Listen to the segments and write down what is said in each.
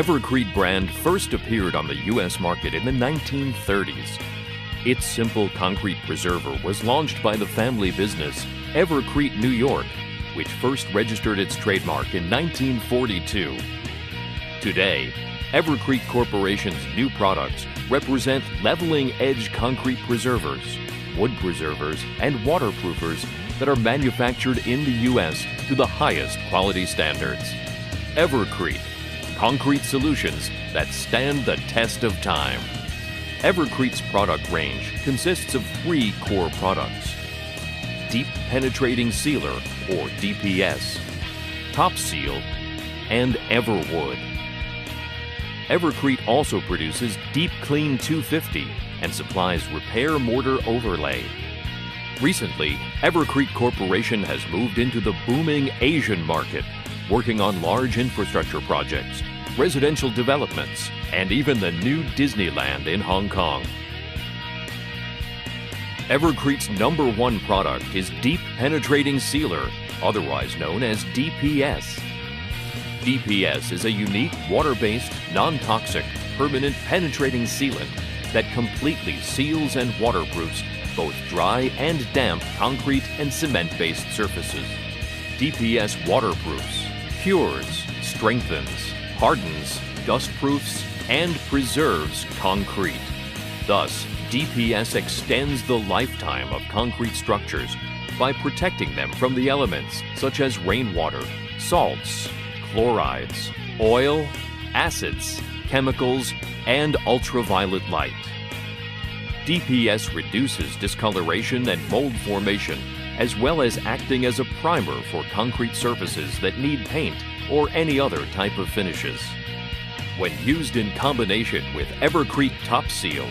Evercrete brand first appeared on the U.S. market in the 1930s. Its simple concrete preserver was launched by the family business Evercrete, New York, which first registered its trademark in 1942. Today, Evercrete Corporation's new products represent leveling-edge concrete preservers, wood preservers, and waterproofers that are manufactured in the U.S. to the highest quality standards. Evercrete, concrete solutions that stand the test of time. Evercrete's product range consists of 3 core products: Deep Penetrating Sealer, or DPS, Top Seal, and Everwood. Evercrete also produces Deep Clean 250 and supplies repair mortar overlay. Recently, Evercrete Corporation has moved into the booming Asian market, working on large infrastructure projects, residential developments, and even the new Disneyland in Hong Kong. Evercrete's #1 product is Deep Penetrating Sealer, otherwise known as DPS. DPS is a unique water-based, non-toxic, permanent penetrating sealant that completely seals and waterproofs both dry and damp concrete and cement-based surfaces. DPS waterproofs, cures, strengthens, hardens, dustproofs, and preserves concrete. Thus, DPS extends the lifetime of concrete structures by protecting them from the elements such as rainwater, salts, chlorides, oil, acids, chemicals, and ultraviolet light. DPS reduces discoloration and mold formation, as well as acting as a primer for concrete surfaces that need paint or any other type of finishes. When used in combination with Evercrete Top Seal,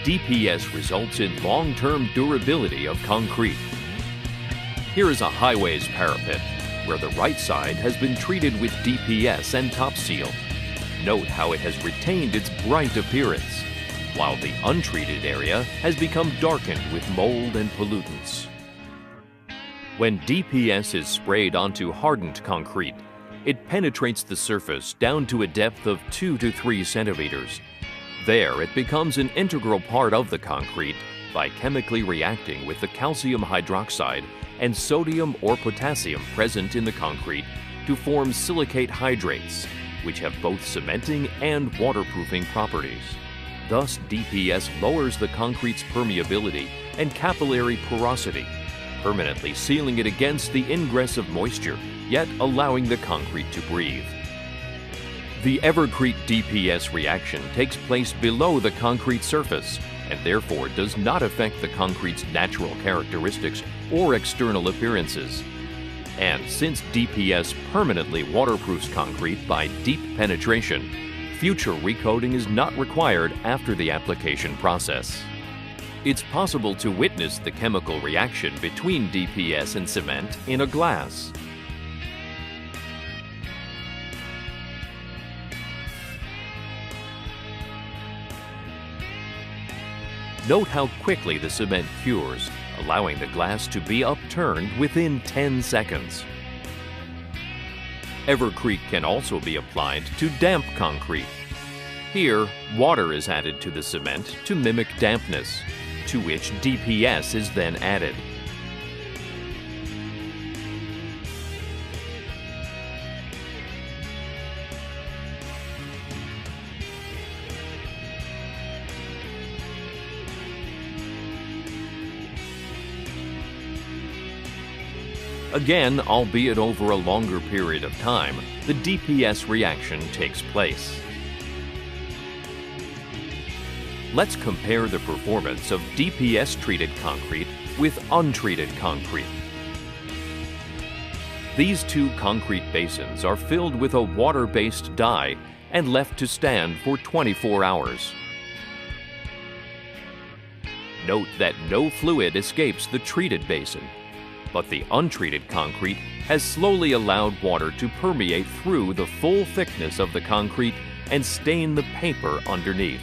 DPS results in long-term durability of concrete. Here is a highways parapet, where the right side has been treated with DPS and Top Seal. Note how it has retained its bright appearance, while the untreated area has become darkened with mold and pollutants. When DPS is sprayed onto hardened concrete, it penetrates the surface down to a depth of 2 to 3 centimeters. There, it becomes an integral part of the concrete by chemically reacting with the calcium hydroxide and sodium or potassium present in the concrete to form silicate hydrates, which have both cementing and waterproofing properties. Thus, DPS lowers the concrete's permeability and capillary porosity, permanently sealing it against the ingress of moisture, yet allowing the concrete to breathe. The Evercrete DPS reaction takes place below the concrete surface and therefore does not affect the concrete's natural characteristics or external appearances. And since DPS permanently waterproofs concrete by deep penetration, future recoating is not required after the application process. It's possible to witness the chemical reaction between DPS and cement in a glass. Note how quickly the cement cures, allowing the glass to be upturned within 10 seconds. Evercrete can also be applied to damp concrete. Here, water is added to the cement to mimic dampness, to which DPS is then added. Again, albeit over a longer period of time, the DPS reaction takes place. Let's compare the performance of DPS-treated concrete with untreated concrete. These 2 concrete basins are filled with a water-based dye and left to stand for 24 hours. Note that no fluid escapes the treated basin, but the untreated concrete has slowly allowed water to permeate through the full thickness of the concrete and stain the paper underneath.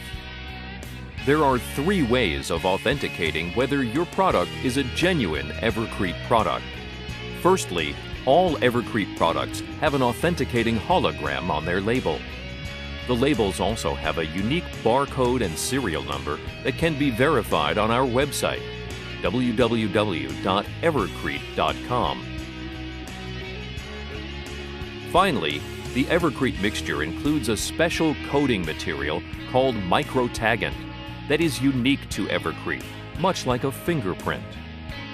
There are 3 ways of authenticating whether your product is a genuine Evercrete product. Firstly, all Evercrete products have an authenticating hologram on their label. The labels also have a unique barcode and serial number that can be verified on our website, www.evercrete.com. Finally, the Evercrete mixture includes a special coating material called microtaggant that is unique to Evercrete, much like a fingerprint.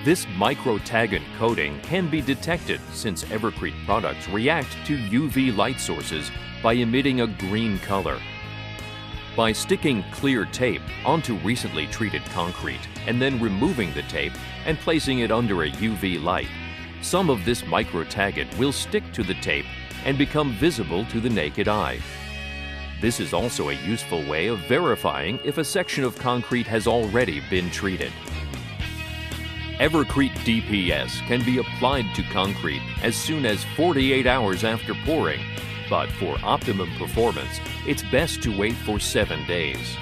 This microtaggant coating can be detected since Evercrete products react to UV light sources by emitting a green color. By sticking clear tape onto recently treated concrete and then removing the tape and placing it under a UV light, some of this microtaggant will stick to the tape and become visible to the naked eye. This is also a useful way of verifying if a section of concrete has already been treated. Evercrete DPS can be applied to concrete as soon as 48 hours after pouring, but for optimum performance, it's best to wait for 7 days.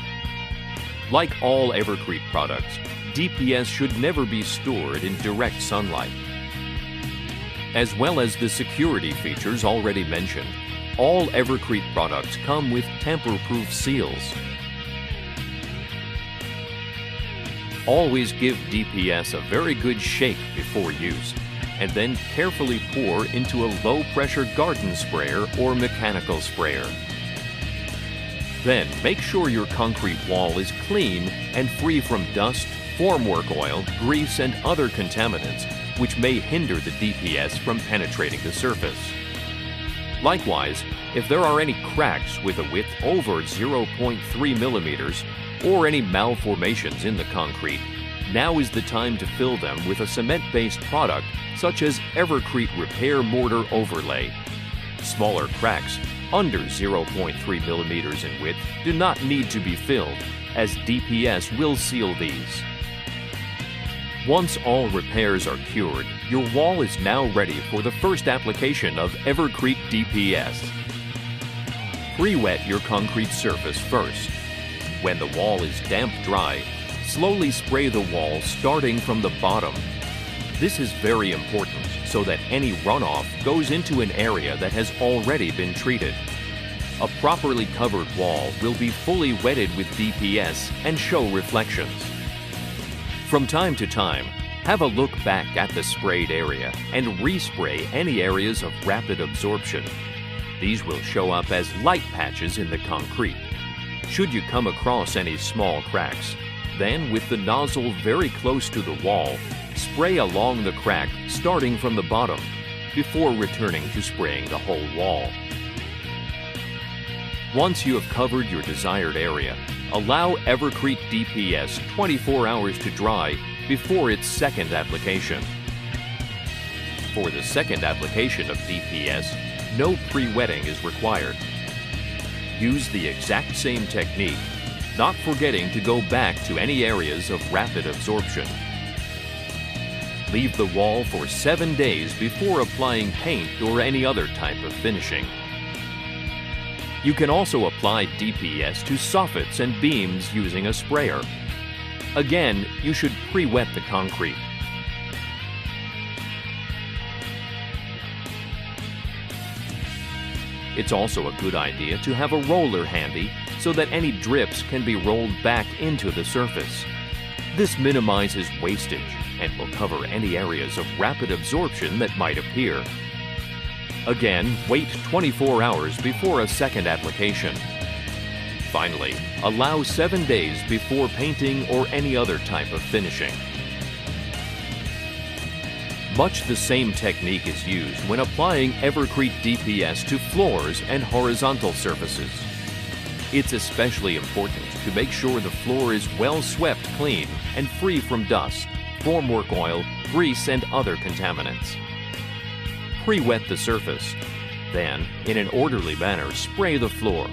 Like all Evercrete products, DPS should never be stored in direct sunlight. As well as the security features already mentioned, all Evercrete products come with tamper-proof seals. Always give DPS a very good shake before use, and then carefully pour into a low-pressure garden sprayer or mechanical sprayer. Then make sure your concrete wall is clean and free from dust, formwork oil, grease, and other contaminants which may hinder the DPS from penetrating the surface. Likewise, if there are any cracks with a width over 0.3 millimeters or any malformations in the concrete, now is the time to fill them with a cement-based product such as Evercrete Repair Mortar Overlay. Smaller cracks under 0.3 millimeters in width do not need to be filled, as DPS will seal these. Once all repairs are cured, your wall is now ready for the first application of Evercrete DPS. Pre-wet your concrete surface first. When the wall is damp dry, slowly spray the wall starting from the bottom. This is very important so that any runoff goes into an area that has already been treated. A properly covered wall will be fully wetted with DPS and show reflections. From time to time, have a look back at the sprayed area and respray any areas of rapid absorption. These will show up as light patches in the concrete. Should you come across any small cracks, then with the nozzle very close to the wall, spray along the crack starting from the bottom before returning to spraying the whole wall. Once you have covered your desired area, allow Evercrete DPS 24 hours to dry before its second application. For the second application of DPS, no pre-wetting is required. Use the exact same technique, not forgetting to go back to any areas of rapid absorption. Leave the wall for 7 days before applying paint or any other type of finishing. You can also apply DPS to soffits and beams using a sprayer. Again, you should pre-wet the concrete. It's also a good idea to have a roller handy so that any drips can be rolled back into the surface. This minimizes wastage and will cover any areas of rapid absorption that might appear. Again, wait 24 hours before a second application. Finally, allow 7 days before painting or any other type of finishing. Much the same technique is used when applying Evercrete DPS to floors and horizontal surfaces. It's especially important to make sure the floor is well swept clean and free from dust, formwork oil, grease, and other contaminants. Pre-wet the surface. Then, in an orderly manner, spray the floor.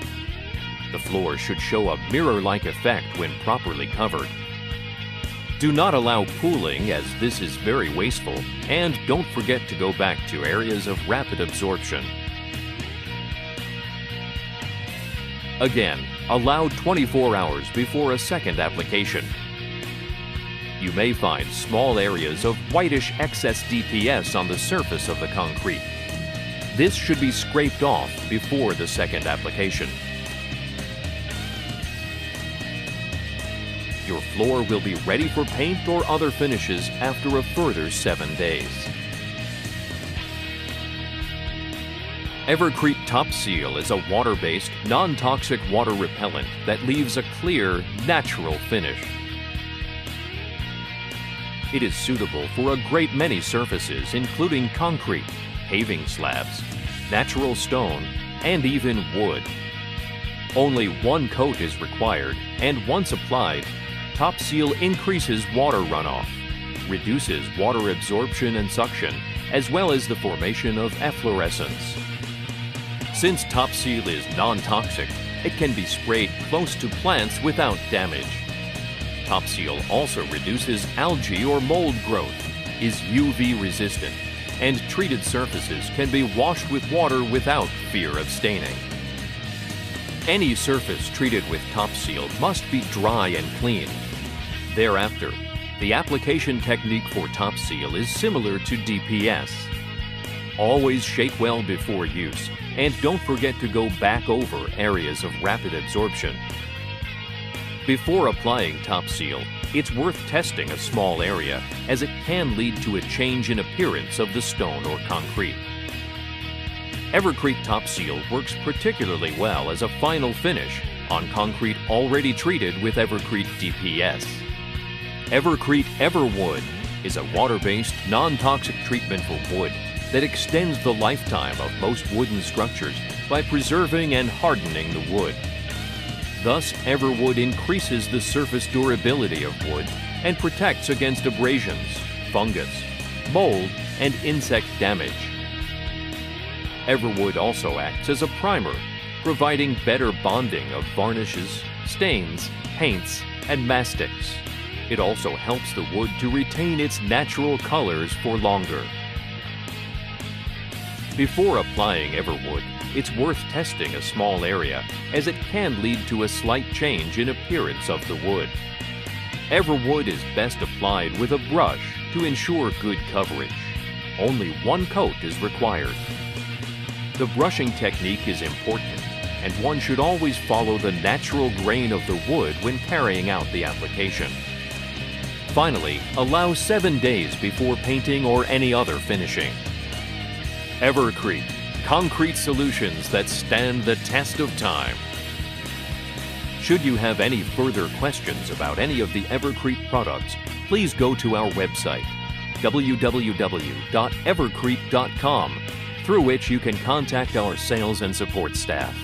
The floor should show a mirror-like effect when properly covered. Do not allow pooling, as this is very wasteful, and don't forget to go back to areas of rapid absorption. Again, allow 24 hours before a second application. You may find small areas of whitish excess DPS on the surface of the concrete. This should be scraped off before the second application. floor will be ready for paint or other finishes after a further 7 days. Evercrete Top Seal is a water-based, non-toxic water repellent that leaves a clear, natural finish. It is suitable for a great many surfaces, including concrete, paving slabs, natural stone, and even wood. Only one coat is required, and once applied, Top Seal increases water runoff, reduces water absorption and suction, as well as the formation of efflorescence. Since Top Seal is non-toxic, it can be sprayed close to plants without damage. Top Seal also reduces algae or mold growth, is UV resistant, and treated surfaces can be washed with water without fear of staining. Any surface treated with Top Seal must be dry and clean. Thereafter, the application technique for Top Seal is similar to DPS. Always shake well before use, and don't forget to go back over areas of rapid absorption. Before applying Top Seal, it's worth testing a small area, as it can lead to a change in appearance of the stone or concrete. Evercrete Top Seal works particularly well as a final finish on concrete already treated with Evercrete DPS. Evercrete Everwood is a water-based, non-toxic treatment for wood that extends the lifetime of most wooden structures by preserving and hardening the wood. Thus, Everwood increases the surface durability of wood and protects against abrasions, fungus, mold, and insect damage. Everwood also acts as a primer, providing better bonding of varnishes, stains, paints, and mastics. It also helps the wood to retain its natural colors for longer. Before applying Everwood, it's worth testing a small area, as it can lead to a slight change in appearance of the wood. Everwood is best applied with a brush to ensure good coverage. Only one coat is required. The brushing technique is important, and one should always follow the natural grain of the wood when carrying out the application. Finally, allow 7 days before painting or any other finishing. Evercrete, concrete solutions that stand the test of time. Should you have any further questions about any of the Evercrete products, please go to our website, www.evercrete.com, through which you can contact our sales and support staff.